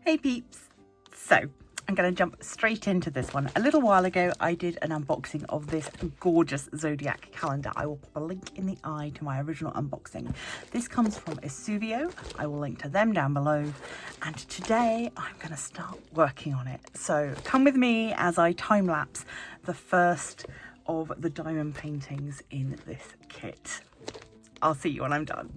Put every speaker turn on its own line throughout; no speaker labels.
Hey peeps! So I'm going to jump straight into this one. A little while ago I did an unboxing of this gorgeous Zodiac calendar. I will put a link in the eye to my original unboxing. This comes from Isuvio. I will link to them down below. And today I'm going to start working on it. So come with me as I time lapse the first of the diamond paintings in this kit. I'll see you when I'm done.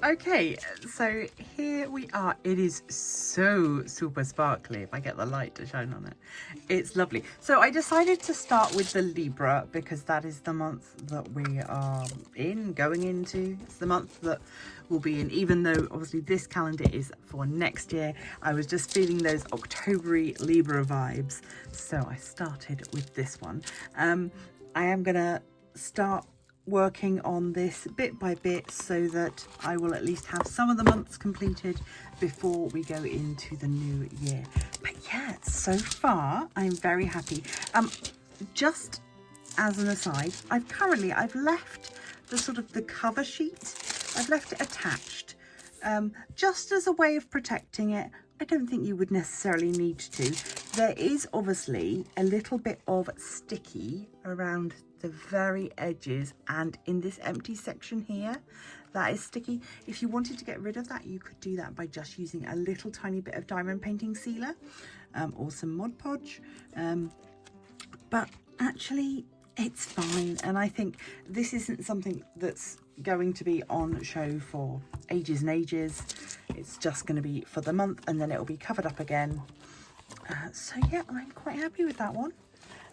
Okay, so here we are. It is so super sparkly if I get the light to shine on it. It's lovely. So I decided to start with the Libra because that is the month that we are going into. It's the month that we'll be in, even though obviously this calendar is for next year. I was just feeling those October-y Libra vibes. So I started with this one. I am gonna start working on this bit by bit so that I will at least have some of the months completed before we go into the new year. But yeah, so far I'm very happy. Just as an aside, I've left the sort of the cover sheet, I've left it attached just as a way of protecting it. I don't think you would necessarily need to. There is obviously a little bit of sticky around the very edges and in this empty section here that is sticky. If you wanted to get rid of that, you could do that by just using a little tiny bit of diamond painting sealer or some Mod Podge, but actually it's fine. And I think this isn't something that's going to be on show for ages and ages. It's just going to be for the month and then it'll be covered up again. So yeah, I'm quite happy with that one.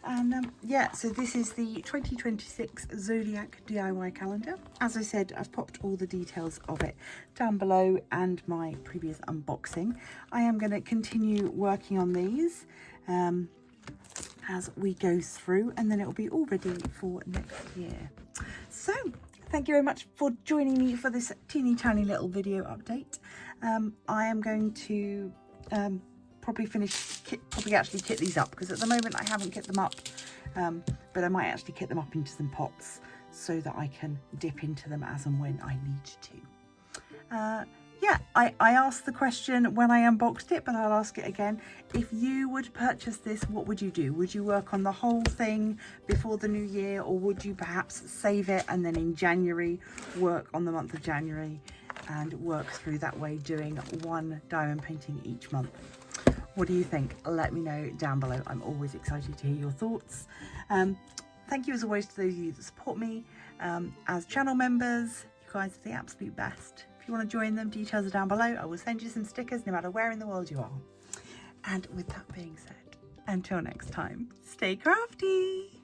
And yeah, so this is the 2026 Zodiac DIY calendar. As I said, I've popped all the details of it down below and my previous unboxing. I am going to continue working on these as we go through, and then it will be all ready for next year. So thank you very much for joining me for this teeny tiny little video update. I am going to probably actually kit these up, because at the moment I haven't kit them up, but I might actually kit them up into some pots so that I can dip into them as and when I need to. Yeah, I asked the question when I unboxed it, but I'll ask it again. If you would purchase this, what would you do? Would you work on the whole thing before the new year, or would you perhaps save it and then in January work on the month of January and work through that way, doing one diamond painting each month? What do you think? Let me know down below. I'm always excited to hear your thoughts. Thank you as always to those of you that support me as channel members. You guys are the absolute best. If you want to join them, details are down below. I will send you some stickers no matter where in the world you are. And with that being said, until next time, stay crafty.